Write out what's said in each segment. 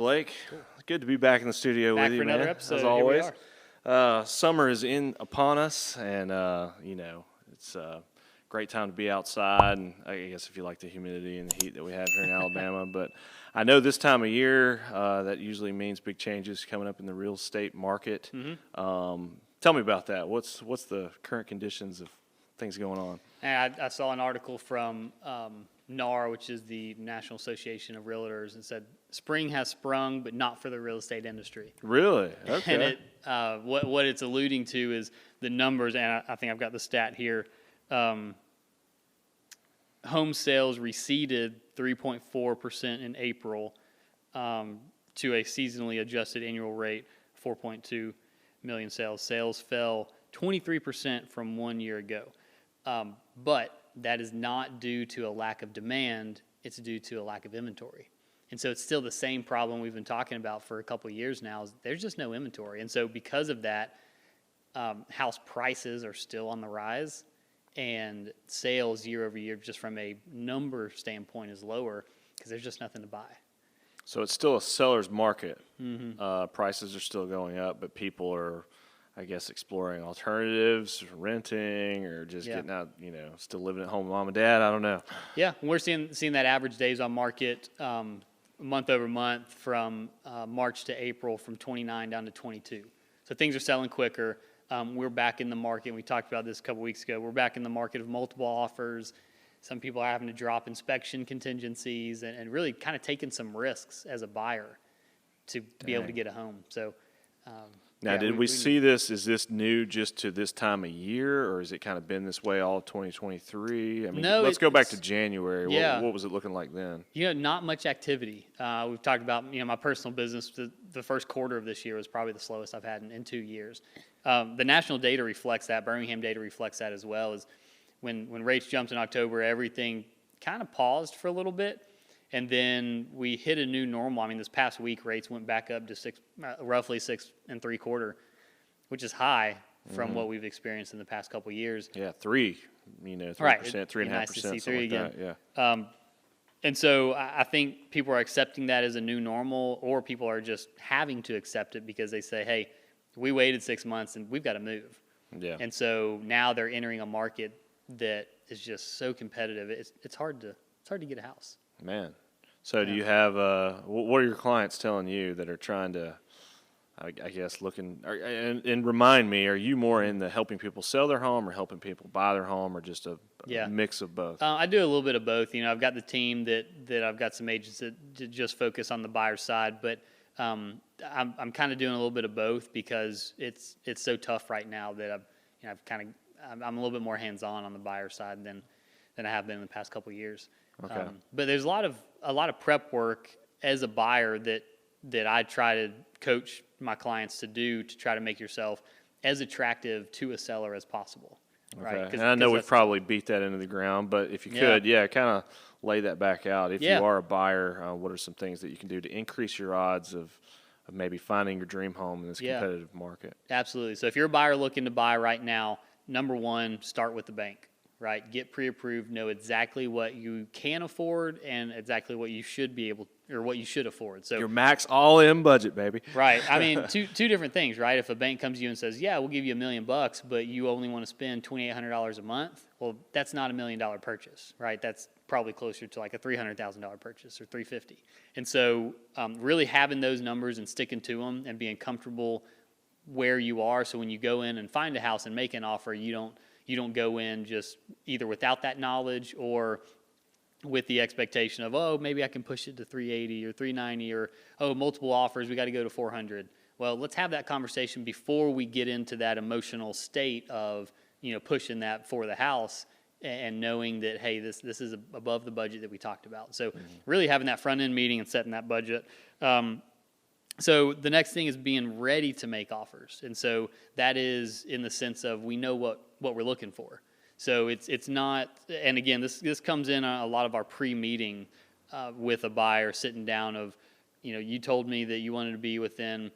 Blake. Cool. Good to be back in the studio with you, man. Another episode. As always. Summer is upon us, and it's a great time to be outside. And I guess if you like the humidity and the heat that we have here in Alabama, but I know this time of year that usually means big changes coming up in the real estate market. Mm-hmm. Tell me about that. What's the current conditions of things going on? I saw an article from NAR, which is the National Association of Realtors, and said spring has sprung, but not for the real estate industry. Really? Okay. And what it's alluding to is the numbers, and I think I've got the stat here. Home sales receded 3.4% in April to a seasonally adjusted annual rate, 4.2 million sales. Sales fell 23% from 1 year ago. But that is not due to a lack of demand, it's due to a lack of inventory. And so it's still the same problem we've been talking about for a couple of years now, is there's just no inventory. And so because of that, house prices are still on the rise, and sales year over year, just from a number standpoint, is lower because there's just nothing to buy. So it's still a seller's market. Mm-hmm. Prices are still going up, but people are, I guess, exploring alternatives, renting, or just getting out, still living at home with mom and dad. I don't know. Yeah, we're seeing that average days on market month over month from March to April from 29 down to 22. So things are selling quicker. We're back in the market. We talked about this a couple weeks ago. We're back in the market of multiple offers. Some people are having to drop inspection contingencies and really kind of taking some risks as a buyer to be able to get a home. So. Now, did we see this? Is this new just to this time of year, or has it kind of been this way all of 2023? I mean, let's go back to January. Yeah. What was it looking like then? Not much activity. We've talked about, my personal business. The first quarter of this year was probably the slowest I've had in 2 years. The national data reflects that. Birmingham data reflects that as well. Is when rates jumped in October, everything kind of paused for a little bit. And then we hit a new normal. I mean, this past week, rates went back up to roughly 6 3/4, which is high from what we've experienced in the past couple of years. Yeah, 3%, 3.5%, nice to see something three like again. that. Yeah. And so I think people are accepting that as a new normal, or people are just having to accept it because they say, hey, we waited 6 months and we've got to move. Yeah. And so now they're entering a market that is just so competitive. It's hard to get a house. Man. So do you have, what are your clients telling you that are trying to, I guess, and remind me, are you more in the helping people sell their home or helping people buy their home, or just a mix of both? I do a little bit of both. I've got the team that I've got some agents that just focus on the buyer side, but I'm kind of doing a little bit of both because it's so tough right now that I'm a little bit more hands-on on the buyer side than I have been in the past couple of years. Okay. But there's a lot of prep work as a buyer that I try to coach my clients to do to try to make yourself as attractive to a seller as possible. Okay. Right? And I know we've probably beat that into the ground, but if you could, kind of lay that back out. If you are a buyer, what are some things that you can do to increase your odds of maybe finding your dream home in this competitive market? Absolutely. So if you're a buyer looking to buy right now, number one, start with the bank. Right, get pre-approved, know exactly what you can afford and exactly what you should be able, or what you should afford. So your max all-in budget, baby. Right. I mean, two different things, right? If a bank comes to you and says, "Yeah, we'll give you $1 million, but you only want to spend $2,800 a month," well, that's not $1 million purchase, right? That's probably closer to like a $300,000 purchase or $350,000. And so, really having those numbers and sticking to them and being comfortable where you are, so when you go in and find a house and make an offer, you don't go in just either without that knowledge or with the expectation of, oh, maybe I can push it to 380 or 390 or, oh, multiple offers, we got to go to 400. Well, let's have that conversation before we get into that emotional state of, pushing that for the house and knowing that, hey, this is above the budget that we talked about. So really having that front end meeting and setting that budget. So the next thing is being ready to make offers. And so that is in the sense of we know what we're looking for. So it's not, and again, this comes in a lot of our pre-meeting with a buyer sitting down of, you told me that you wanted to be within,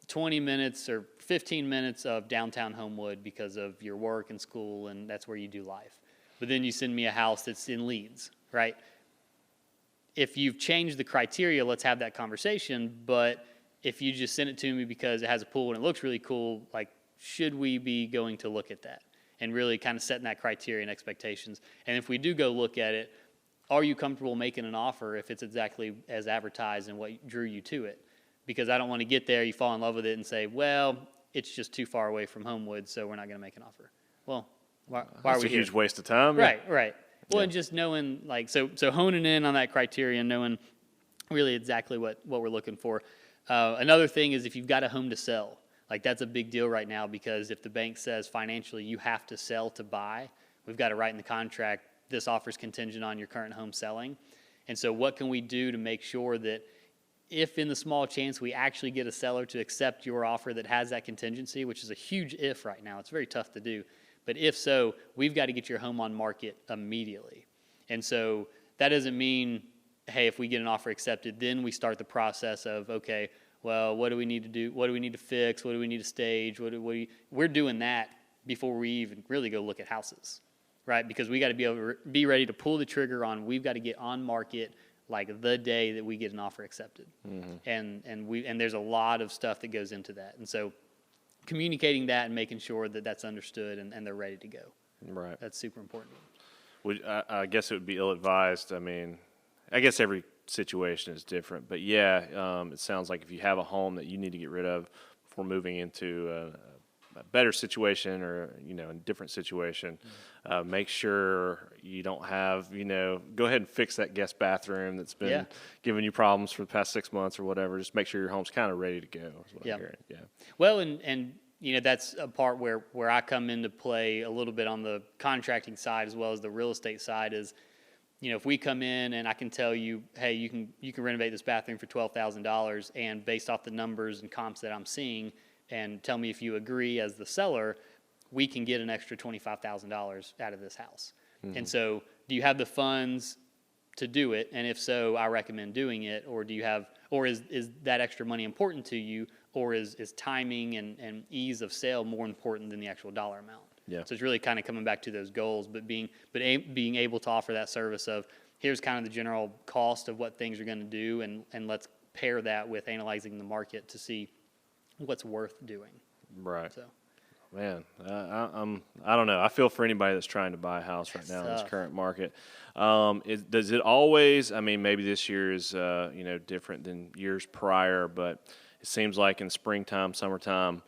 20 minutes or 15 minutes of downtown Homewood because of your work and school, and that's where you do life. But then you send me a house that's in Leeds, right? if you've changed the criteria, let's have that conversation. But if you just send it to me because it has a pool and it looks really cool, like, should we be going to look at that and really kind of setting that criteria and expectations? And if we do go look at it, are you comfortable making an offer if it's exactly as advertised and what drew you to it? Because I don't want to get there, you fall in love with it and say, well, it's just too far away from Homewood, so we're not going to make an offer. Well, why are we here? It's a huge waste of time. Right. Well, and just knowing, like, so honing in on that criteria and knowing really exactly what we're looking for. Another thing is if you've got a home to sell, like, that's a big deal right now, because if the bank says financially you have to sell to buy, we've got to write in the contract, this offer is contingent on your current home selling. And so what can we do to make sure that if in the small chance we actually get a seller to accept your offer that has that contingency, which is a huge if right now, it's very tough to do, but if so, we've got to get your home on market immediately. And so that doesn't mean, hey, if we get an offer accepted, then we start the process of, okay, well, what do we need to do? What do we need to fix? What do we need to stage? We're doing that before we even really go look at houses, right? Because we got to be able to be ready to pull the trigger on, we've got to get on market like the day that we get an offer accepted. And there's a lot of stuff that goes into that. And so communicating that and making sure that that's understood and they're ready to go. Right. That's super important. I guess it would be ill-advised. I mean, I guess every situation is different, but yeah, it sounds like if you have a home that you need to get rid of before moving into a better situation or, a different situation, make sure you don't have, go ahead and fix that guest bathroom that's been giving you problems for the past 6 months or whatever. Just make sure your home's kind of ready to go is what I'm hearing. Yeah. Well, and that's a part where I come into play a little bit on the contracting side as well as the real estate side is, if we come in and I can tell you, hey, you can renovate this bathroom for $12,000, and based off the numbers and comps that I'm seeing, and tell me if you agree as the seller, we can get an extra $25,000 out of this house. And so, do you have the funds to do it? And if so, I recommend doing it. Or is that extra money important to you? Or is timing and ease of sale more important than the actual dollar amount? Yeah. So it's really kind of coming back to those goals, but being able to offer that service of, here's kind of the general cost of what things are going to do, and let's pair that with analyzing the market to see what's worth doing. Right. So, man, I don't know. I feel for anybody that's trying to buy a house right now in this current market. Does it always? I mean, maybe this year is different than years prior, but it seems like in springtime, summertime,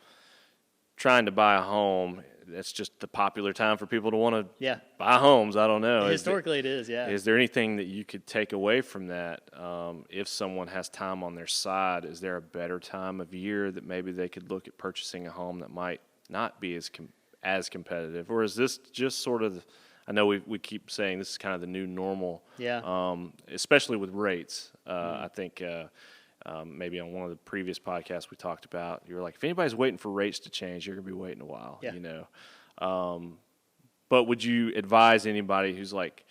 trying to buy a home, that's just the popular time for people to want to buy homes. I don't know. Historically, it is, yeah. Is there anything that you could take away from that? If someone has time on their side, is there a better time of year that maybe they could look at purchasing a home that might not be as competitive? Or is this just sort of, I know we keep saying this is kind of the new normal, especially with rates. I think maybe on one of the previous podcasts we talked about, you were like, if anybody's waiting for rates to change, you're going to be waiting a while, But would you advise anybody who's like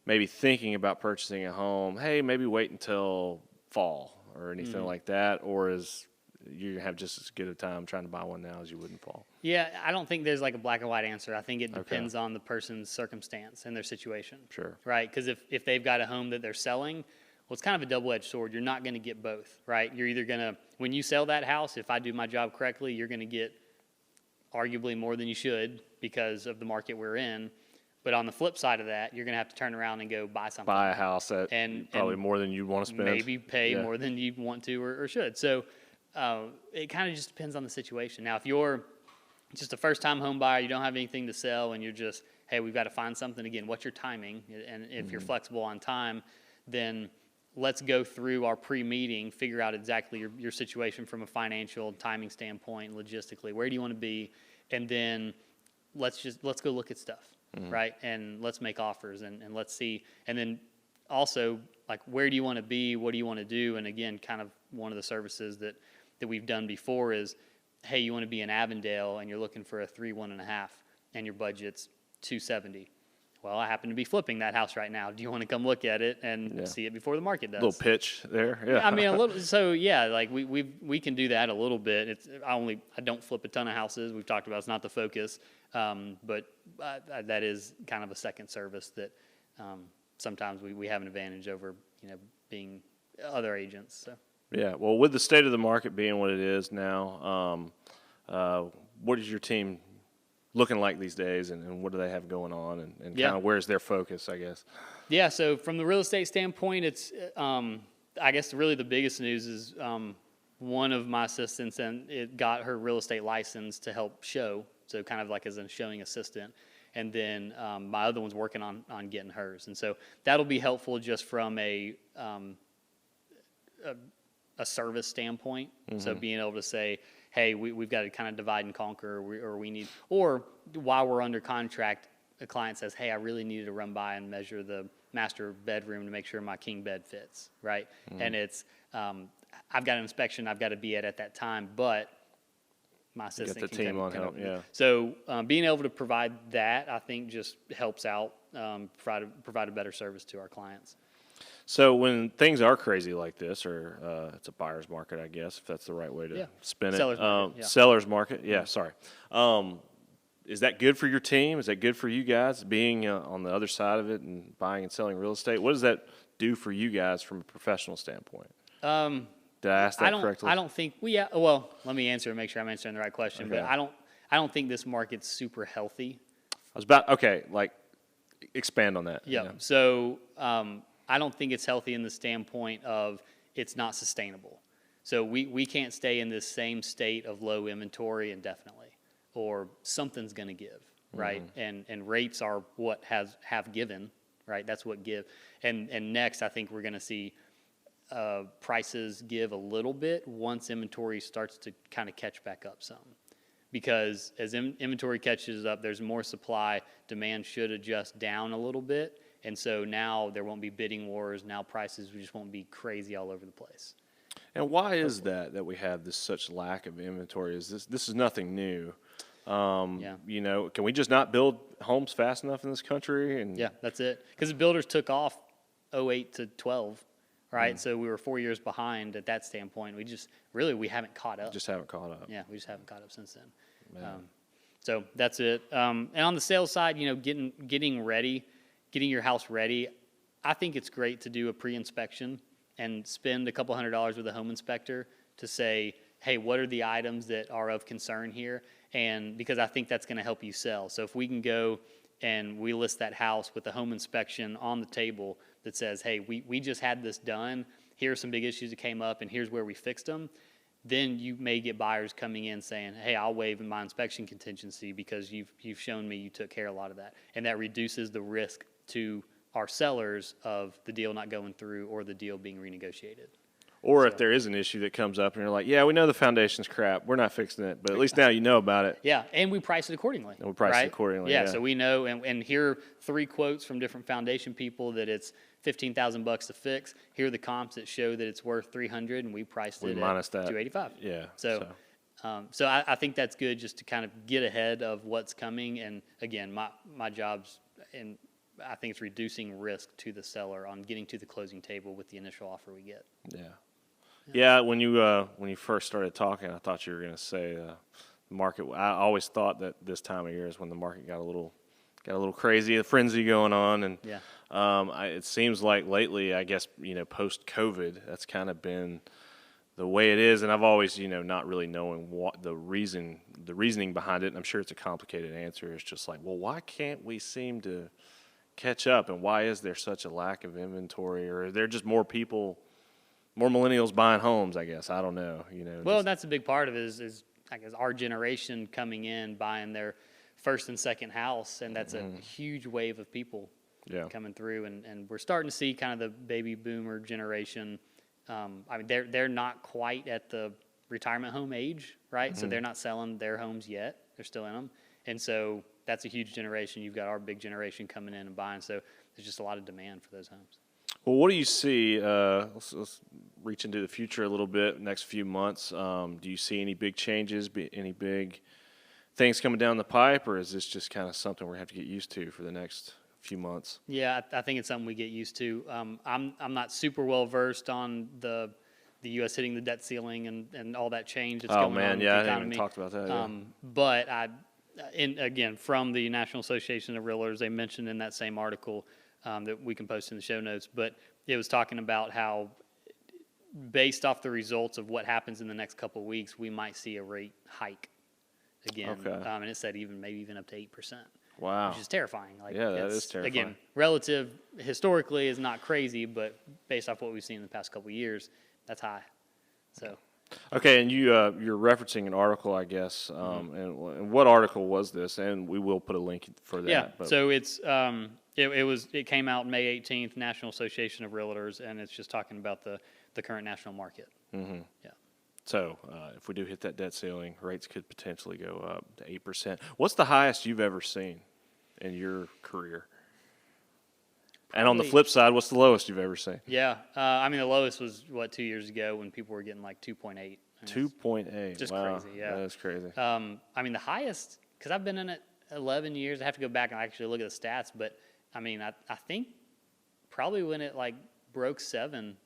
maybe thinking about purchasing a home, hey, maybe wait until fall or anything like that? Or is you have just as good a time trying to buy one now as you would in fall? Yeah, I don't think there's like a black and white answer. I think it depends on the person's circumstance and their situation. Sure. Right? Because if they've got a home that they're selling, well, it's kind of a double-edged sword. You're not going to get both, right? You're either going to, when you sell that house, if I do my job correctly, you're going to get arguably more than you should because of the market we're in. But on the flip side of that, you're going to have to turn around and go buy something. Buy a house at probably more than you want to spend. Maybe pay more than you want to or should. So it kind of just depends on the situation. Now, if you're just a first-time home buyer, you don't have anything to sell, and you're just, hey, we've got to find something. Again, what's your timing? And if you're flexible on time, then let's go through our pre-meeting, figure out exactly your situation from a financial timing standpoint, logistically. Where do you want to be? And then let's go look at stuff, right? And let's make offers and let's see. And then also, like, where do you want to be? What do you want to do? And again, kind of one of the services that we've done before is, hey, you want to be in Avondale and you're looking for a 3.1.5 and your budget's $270. Well, I happen to be flipping that house right now. Do you want to come look at it and see it before the market does? A little pitch there, yeah. I mean, a little. So yeah, like we can do that a little bit. I don't flip a ton of houses. We've talked about it's not the focus, but that is kind of a second service that sometimes we have an advantage over, being other agents. So. Yeah. Well, with the state of the market being what it is now, what is your team looking like these days, and what do they have going on, and kind of where's their focus, I guess? Yeah. So from the real estate standpoint, it's I guess really the biggest news is one of my assistants, and it got her real estate license to help show, so kind of like as a showing assistant. And then my other one's working on getting hers. And so that'll be helpful just from a service standpoint. Mm-hmm. So being able to say, hey, we've got to kind of divide and conquer, or while we're under contract, a client says, hey, I really needed to run by and measure the master bedroom to make sure my king bed fits, right? Mm-hmm. And it's, I've got an inspection I've got to be at that time, but my assistant get the team on help, yeah. So being able to provide that, I think, just helps out, provide a better service to our clients. So when things are crazy like this, or it's a buyer's market, I guess, if that's the right way to spin it. Seller's market, Seller's market, yeah, sorry. Is that good for your team? Is that good for you guys, being on the other side of it and buying and selling real estate? What does that do for you guys from a professional standpoint? Did I ask that correctly? I don't think well, let me answer and make sure I'm answering the right question. Okay. But I don't think this market's super healthy. Expand on that. Yeah. So I don't think it's healthy in the standpoint of it's not sustainable. So we can't stay in this same state of low inventory indefinitely, or something's going to give, right? Mm-hmm. And rates are what have given, right? That's what give. And next, I think we're going to see prices give a little bit once inventory starts to kind of catch back up some. Because as inventory catches up, there's more supply, demand should adjust down a little bit, and so now there won't be bidding wars, now prices just won't be crazy all over the place. And why is that we have this such lack of inventory? This is nothing new. Can we just not build homes fast enough in this country? And yeah, that's it. Because the builders took off 08 to 12. Right, so we were 4 years behind at that standpoint. We haven't caught up. Just haven't caught up. Yeah, we just haven't caught up since then. So that's it. And on the sales side, getting ready, getting your house ready. I think it's great to do a pre-inspection and spend a couple $100 with a home inspector to say, hey, what are the items that are of concern here? And because I think that's going to help you sell. So if we can go and we list that house with a home inspection on the table that says, hey, we just had this done, here are some big issues that came up, and here's where we fixed them, then you may get buyers coming in saying, hey, I'll waive my inspection contingency because you've shown me you took care of a lot of that. And that reduces the risk to our sellers of the deal not going through or the deal being renegotiated. Or if there is an issue that comes up and you're like, yeah, we know the foundation's crap, we're not fixing it, but at least now you know about it. Yeah, and we price it accordingly. And we price it accordingly, yeah. So we know, and here 3 quotes from different foundation people that it's $15,000 to fix. Here are the comps that show that it's worth $300, and we priced it minus at that. $285. Yeah. So I think that's good just to kind of get ahead of what's coming. And again, my job's, and I think it's reducing risk to the seller on getting to the closing table with the initial offer we get. Yeah. Yeah, when you first started talking, I thought you were going to say the market. I always thought that this time of year is when the market got a little crazy, the frenzy going on, and it seems like lately, I guess post COVID, that's kind of been the way it is. And I've always not really knowing what the reasoning behind it. And I'm sure it's a complicated answer. It's just like, well, why can't we seem to catch up, and why is there such a lack of inventory, or are there just more people? More millennials buying homes, I guess. I don't know. Well, that's a big part of it is I guess our generation coming in, buying their first and second house, and that's a huge wave of people coming through. And we're starting to see kind of the baby boomer generation. They're not quite at the retirement home age, right? Mm-hmm. So they're not selling their homes yet. They're still in them. And so that's a huge generation. You've got our big generation coming in and buying. So there's just a lot of demand for those homes. Well, what do you see? Let's reach into the future a little bit. Next few months, do you see any big changes? Any big things coming down the pipe, or is this just kind of something we're gonna have to get used to for the next few months? Yeah, I think it's something we get used to. I'm not super well versed on the U.S. hitting the debt ceiling and all that change that's going on with the economy. I haven't talked about that. But again, from the National Association of Realtors, they mentioned in that same article. that we can post in the show notes. But it was talking about how, based off the results of what happens in the next couple of weeks, we might see a rate hike again. Okay. And it said maybe even up to 8%. Wow. Which is terrifying. Like, Yeah, that is terrifying. Again, relative historically is not crazy, but based off what we've seen in the past couple of years, that's high. So. Okay, and you're referencing an article, I guess. And what article was this? And we will put a link for that. Yeah. But. So it's it came out May 18th, National Association of Realtors, and it's just talking about the current national market. Mm-hmm. Yeah. So if we do hit that debt ceiling, rates could potentially go up to 8%. What's the highest you've ever seen in your career? And on the flip side, what's the lowest you've ever seen? Yeah. I mean, the lowest was, 2 years ago when people were getting like 2.8. 2.8. Just wow. crazy, yeah. That is crazy. I mean, the highest, because I've been in it 11 years. I have to go back and actually look at the stats. But, I mean, I think probably when it like broke 7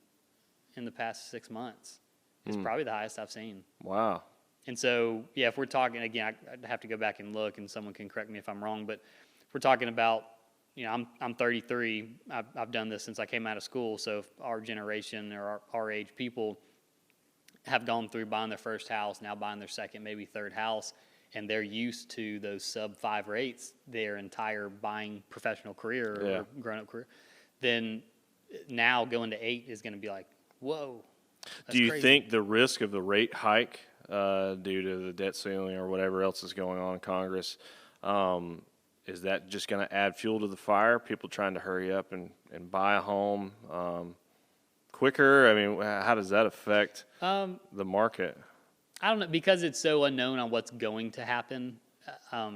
in the past 6 months. It's probably the highest I've seen. Wow. And so, yeah, if we're talking, again, I'd have to go back and look, and someone can correct me if I'm wrong, but if we're talking about, I'm 33. I've done this since I came out of school, so if our generation or our age people have gone through buying their first house, now buying their second, maybe third house, and they're used to those sub-5 rates their entire buying professional career or grown-up career, then now going to 8 is going to be like, whoa. That's Do you crazy. think the risk of the rate hike due to the debt ceiling or whatever else is going on in Congress, is that just going to add fuel to the fire? People trying to hurry up and buy a home quicker? I mean, how does that affect the market? I don't know, because it's so unknown on what's going to happen. I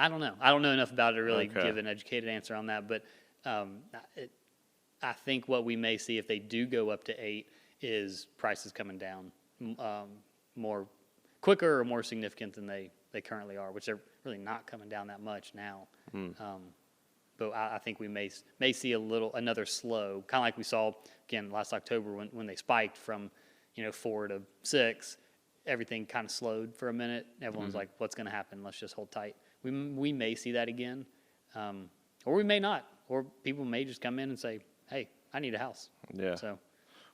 don't know. I don't know enough about it to really give an educated answer on that. But I think what we may see if they do go up to 8 is prices coming down more quicker or more significant than they currently are, which they're really not coming down that much now. But I think we may see another slow, kind of like we saw again last October when they spiked from 4 to 6. Everything kind of slowed for a minute. Everyone's like, "What's going to happen? Let's just hold tight." We may see that again, or we may not. Or people may just come in and say, "Hey, I need a house." Yeah. So.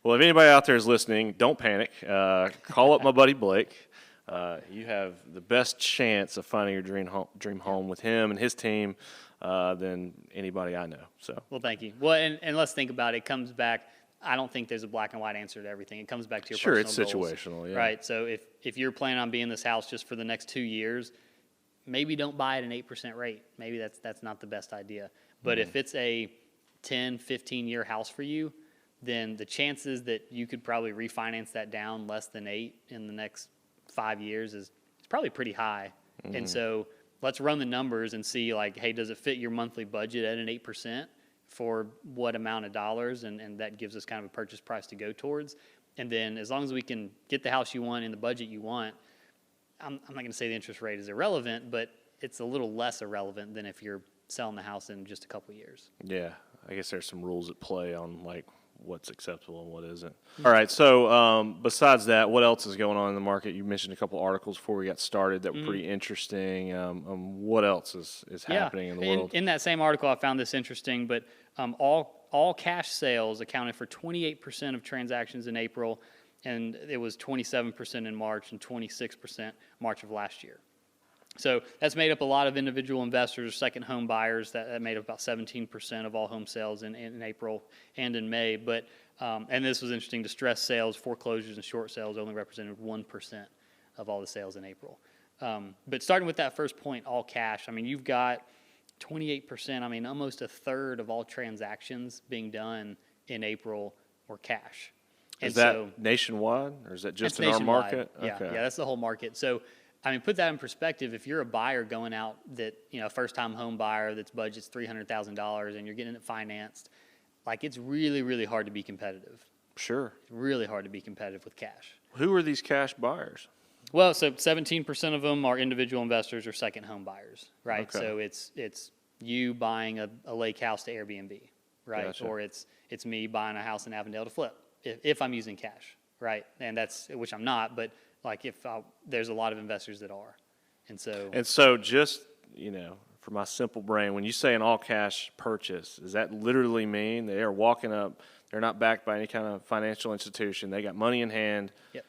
Well, if anybody out there is listening, don't panic. Call up my buddy Blake. You have the best chance of finding your dream home with him and his team than anybody I know. So. Well, thank you. Well, and let's think about it. It comes back. I don't think there's a black and white answer to everything. It comes back to your personal goals. Sure, it's situational. Yeah. Right. So if you're planning on being in this house just for the next 2 years, maybe don't buy at an 8% rate. Maybe that's not the best idea. But if it's a 10, 15-year house for you, then the chances that you could probably refinance that down less than 8 in the next 5 years is probably pretty high. And so let's run the numbers and see, like, hey, does it fit your monthly budget at an 8% for what amount of dollars? And that gives us kind of a purchase price to go towards. And then as long as we can get the house you want in the budget you want, I'm not going to say the interest rate is irrelevant, but it's a little less irrelevant than if you're selling the house in just a couple of years. Yeah, I guess there's some rules at play on, like, what's acceptable and what isn't. All right, so besides that, what else is going on in the market? You mentioned a couple articles before we got started that were pretty interesting. What else is happening in the world? In that same article, I found this interesting, but all cash sales accounted for 28% of transactions in April, and it was 27% in March and 26% March of last year. So that's made up a lot of individual investors, second home buyers. That made up about 17% of all home sales in April and in May. But and this was interesting. Distressed sales, foreclosures, and short sales only represented 1% of all the sales in April. But starting with that first point, all cash. I mean, you've got 28%. I mean, almost a third of all transactions being done in April were cash. Is that nationwide, or is that just in our market? Yeah, okay. Yeah, that's the whole market. So, I mean, put that in perspective. If you're a buyer going out that, a first-time home buyer that's budget's $300,000 and you're getting it financed, like, it's really, really hard to be competitive. Sure. It's really hard to be competitive with cash. Who are these cash buyers? Well, so 17% of them are individual investors or second home buyers, right? Okay. So it's you buying a lake house to Airbnb, right? Gotcha. Or it's me buying a house in Avondale to flip if I'm using cash, right? And which I'm not, but like there's a lot of investors that are. And so just, for my simple brain, when you say an all-cash purchase, does that literally mean they are walking up, they're not backed by any kind of financial institution, they got money in hand, Yep.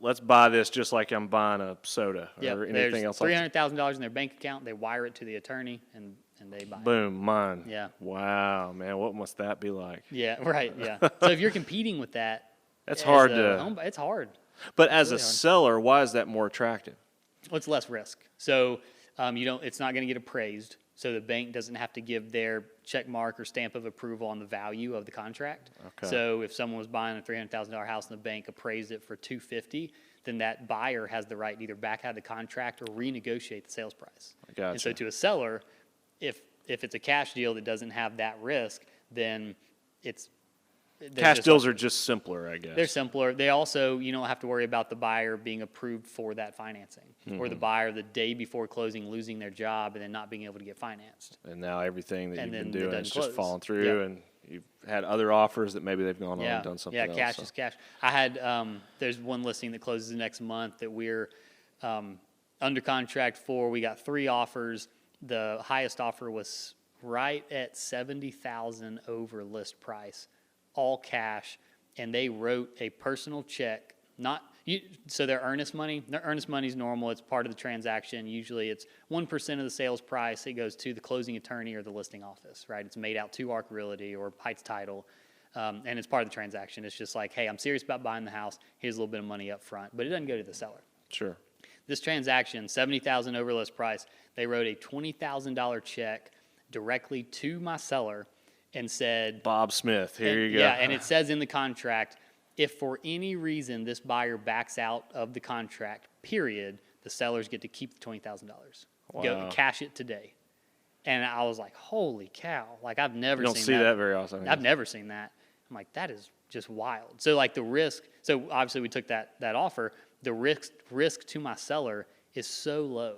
let's buy this just like I'm buying a soda or anything else? There's $300,000 in their bank account. They wire it to the attorney, and they buy it. Boom, mine. Yeah. Wow, man, what must that be like? Yeah, right, yeah. So if you're competing with that, That's hard it's hard. But as really a hard. seller, why is that more attractive? Well, it's less risk. So it's not going to get appraised. So the bank doesn't have to give their check mark or stamp of approval on the value of the contract. Okay. So if someone was buying a $300,000 house and the bank appraised it for $250,000, then that buyer has the right to either back out of the contract or renegotiate the sales price. Gotcha. And so to a seller, if it's a cash deal that doesn't have that risk, then Cash deals are just simpler, I guess. they're simpler. They also, you don't have to worry about the buyer being approved for that financing, or the buyer the day before closing losing their job and then not being able to get financed. And now everything that And you've been then it doing is doesn't just close. falling through, Yep. and you've had other offers that maybe they've gone on and done something else. cash so. is cash. I had there's one listing that closes next month that we're under contract for. We got 3 offers. The highest offer was right at $70,000 over list price, all cash, and they wrote a personal check. So their earnest money. Their earnest money is normal. It's part of the transaction. Usually, it's 1% of the sales price. It goes to the closing attorney or the listing office. Right? It's made out to Arc Realty or Heights Title, and it's part of the transaction. It's just like, hey, I'm serious about buying the house. Here's a little bit of money up front, but it doesn't go to the seller. Sure. This transaction, $70,000 over list price. They wrote a $20,000 check directly to my seller and said, Bob Smith, here you go. yeah, and it says in the contract, if for any reason this buyer backs out of the contract, period, the sellers get to keep the $20,000. Go Wow. cash it today. And I was like, holy cow. Like, I've never You don't seen see that very often. I've never seen that. I'm like, that is just wild. So like the risk, so obviously we took that offer. The risk to my seller is so low.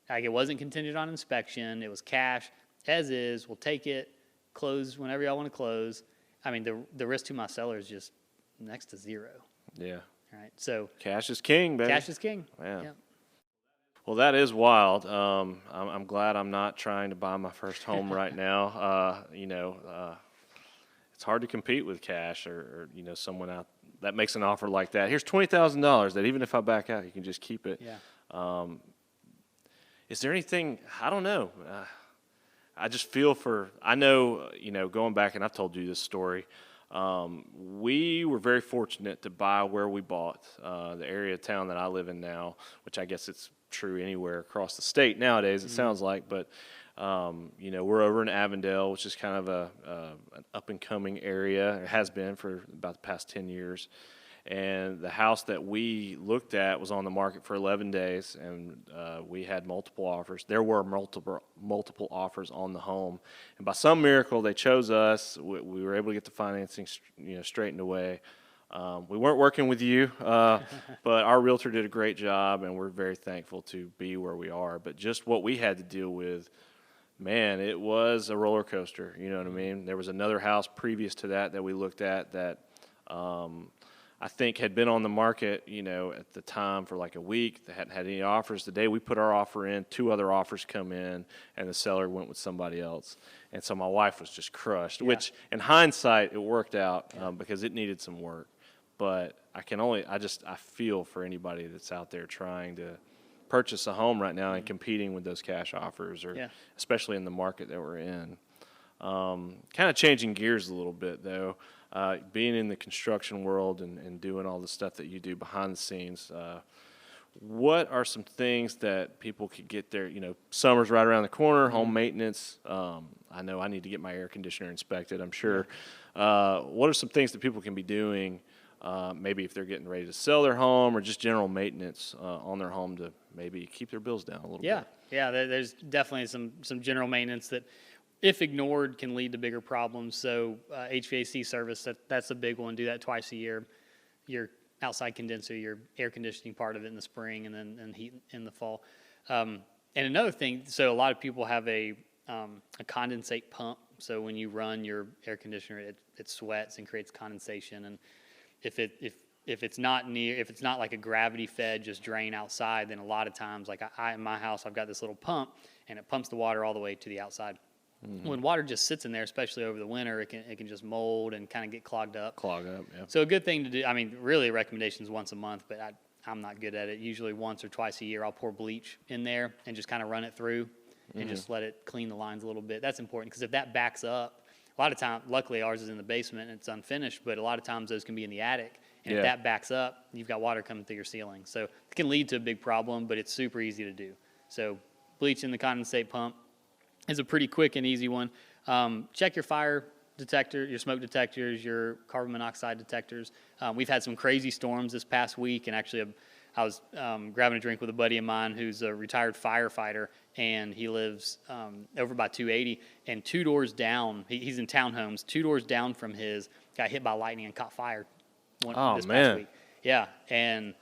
Like, it wasn't contingent on inspection. It was cash as is. We'll take it, close whenever y'all want to close. I mean, the risk to my seller is just next to zero. Yeah. All right. So Cash is king, baby. cash is king. Yeah. Well, that is wild. I'm glad I'm not trying to buy my first home right now. It's hard to compete with cash or someone out that makes an offer like that. Here's $20,000 that even if I back out, you can just keep it. Yeah. Is there anything, I don't know. I just feel I know, going back, and I've told you this story, we were very fortunate to buy where we bought, the area of town that I live in now, which I guess it's true anywhere across the state nowadays, it sounds like, but we're over in Avondale, which is kind of an up-and-coming area. It has been for about the past 10 years. And the house that we looked at was on the market for 11 days, and we had multiple offers. There were multiple offers on the home. And by some miracle, they chose us. We were able to get the financing straightened away. We weren't working with you, but our realtor did a great job, and we're very thankful to be where we are. But just what we had to deal with, man, it was a roller coaster. You know what I mean? There was another house previous to that we looked at that I think had been on the market, at the time for like a week. They hadn't had any offers. The day we put our offer in, 2 other offers come in, and the seller went with somebody else. And so my wife was just crushed, which in hindsight, it worked out because it needed some work. But I feel for anybody that's out there trying to purchase a home right now and competing with those cash offers, or especially in the market that we're in. Kind of changing gears a little bit, though. Being in the construction world and doing all the stuff that you do behind the scenes, what are some things that people could get there? Summer's right around the corner, home maintenance. I know I need to get my air conditioner inspected, I'm sure. What are some things that people can be doing, maybe if they're getting ready to sell their home, or just general maintenance on their home to maybe keep their bills down a little bit? Yeah, there's definitely some general maintenance that, if ignored, can lead to bigger problems. So HVAC service, that's a big one. Do that twice a year. Your outside condenser, your air conditioning part of it in the spring, and then heat in the fall. And another thing, so a lot of people have a condensate pump. So when you run your air conditioner, it sweats and creates condensation. And if if it's not like a gravity fed just drain outside, then a lot of times, like I in my house, I've got this little pump, and it pumps the water all the way to the outside. When water just sits in there, especially over the winter, it can just mold and kind of get clogged up. Yeah. So a good thing to do, I mean, really, recommendation is once a month, but I'm not good at it. Usually once or twice a year, I'll pour bleach in there and just kind of run it through and just let it clean the lines a little bit. That's important because if that backs up, a lot of times, luckily ours is in the basement and it's unfinished, but a lot of times those can be in the attic. And if that backs up, you've got water coming through your ceiling. So it can lead to a big problem, but it's super easy to do. So bleach in the condensate pump is a pretty quick and easy one. Check your fire detector, your smoke detectors, your carbon monoxide detectors. We've had some crazy storms this past week, and actually I was grabbing a drink with a buddy of mine who's a retired firefighter, and he lives over by 280, and 2 doors down, he's in townhomes, 2 doors down from his, got hit by lightning and caught fire this past week. Yeah, and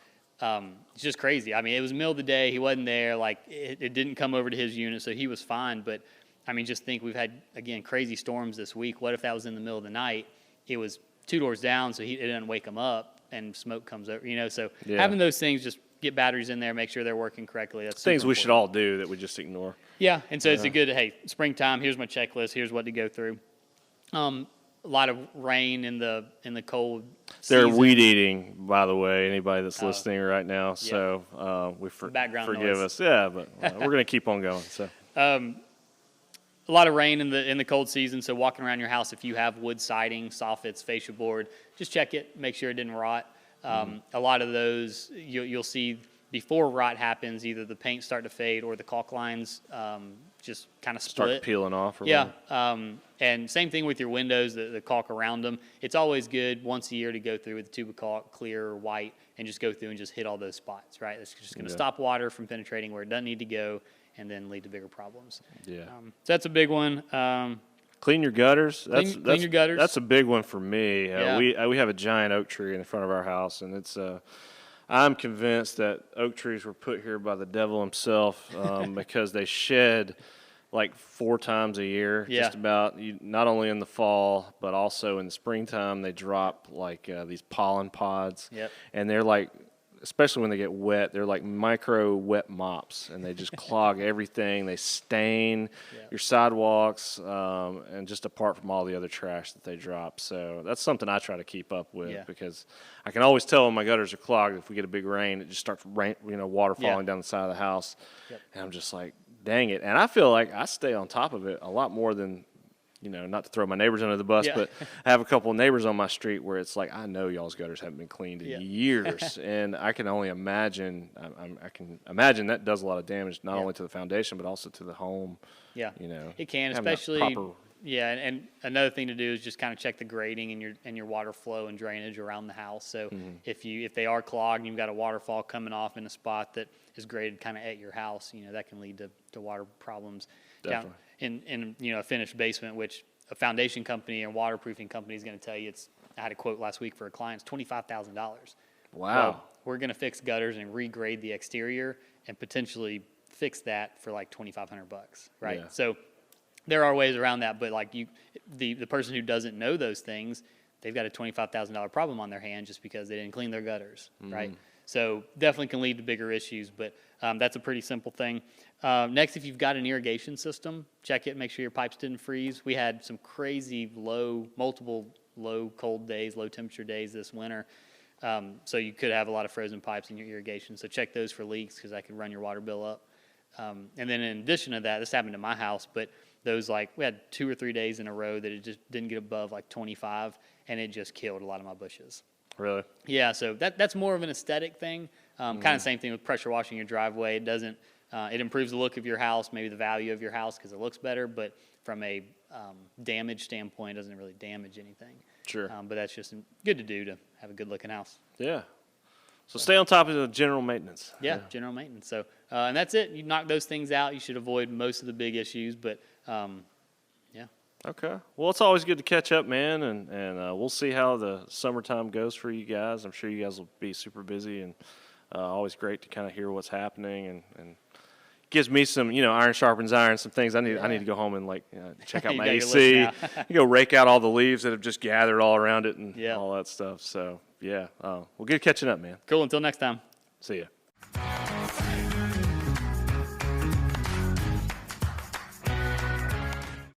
it's just crazy. I mean, it was the middle of the day. He wasn't there. Like, it didn't come over to his unit, so he was fine. But, I mean, just think we've had, again, crazy storms this week. What if that was in the middle of the night? It was 2 doors down, so it didn't wake him up, and smoke comes over, you know. So having those things, just get batteries in there, make sure they're working correctly. That's things we should all do that we just ignore. Yeah, and so it's a good, hey, springtime, here's my checklist, here's what to go through. A lot of rain in the cold season. They're weed eating, by the way, anybody that's listening right now. So forgive us. Yeah, but we're going to keep on going. So a lot of rain in the cold season. So walking around your house, if you have wood siding, soffits, fascia board, just check it, make sure it didn't rot. A lot of those you'll see before rot happens, either the paint start to fade or the caulk lines just kind of split. Start peeling off. And same thing with your windows, the caulk around them. It's always good once a year to go through with a tube of caulk, clear or white, and just go through and just hit all those spots, right? It's just going to stop water from penetrating where it doesn't need to go and then lead to bigger problems. So that's a big one. Clean your gutters. Clean your gutters. That's a big one for me. We have a giant oak tree in front of our house, and it's I'm convinced that oak trees were put here by the devil himself because they shed like 4 times a year, just about. Not only in the fall, but also in the springtime, they drop like these pollen pods, and they're like, especially when they get wet, they're like micro wet mops, and they just clog everything. They stain your sidewalks, and just apart from all the other trash that they drop. So that's something I try to keep up with because I can always tell when my gutters are clogged. If we get a big rain, it just starts water falling down the side of the house, and I'm just like, dang it. And I feel like I stay on top of it a lot more than, not to throw my neighbors under the bus, but I have a couple of neighbors on my street where it's like, I know y'all's gutters haven't been cleaned in years. And I can only imagine, I can imagine that does a lot of damage, not only to the foundation, but also to the home. It can, especially, and another thing to do is just kind of check the grading and your water flow and drainage around the house. So if they are clogged and you've got a waterfall coming off in a spot that is graded kind of at your house, that can lead to water problems. Definitely. In a finished basement, which a foundation company and waterproofing company is going to tell you I had a quote last week for a client, it's $25,000. Wow. Well, we're going to fix gutters and regrade the exterior and potentially fix that for like $2,500, right? Yeah. So there are ways around that, but like the person who doesn't know those things, they've got a $25,000 problem on their hand just because they didn't clean their gutters, right? So definitely can lead to bigger issues, but that's a pretty simple thing. Next, if you've got an irrigation system, check it, make sure your pipes didn't freeze. We had some crazy multiple low cold days, low temperature days this winter. So you could have a lot of frozen pipes in your irrigation. So check those for leaks because that could run your water bill up. And then in addition to that, this happened to my house, but we had 2 or 3 days in a row that it just didn't get above like 25, and it just killed a lot of my bushes. Really? Yeah, so that's more of an aesthetic thing. Kind of same thing with pressure washing your driveway. It improves the look of your house, maybe the value of your house because it looks better, but from a damage standpoint, it doesn't really damage anything. Sure. But that's just good to do to have a good looking house. Yeah. So stay on top of the general maintenance. Yeah, general maintenance. So, and that's it. You knock those things out, you should avoid most of the big issues, but yeah. Okay. Well, it's always good to catch up, man, and we'll see how the summertime goes for you guys. I'm sure you guys will be super busy, and always great to kind of hear what's happening, and gives me some, iron sharpens iron, some things I need to go home and check out my AC. Go rake out all the leaves that have just gathered all around it and all that stuff. So Yeah. Well, good catching up, man. Cool. Until next time. See ya.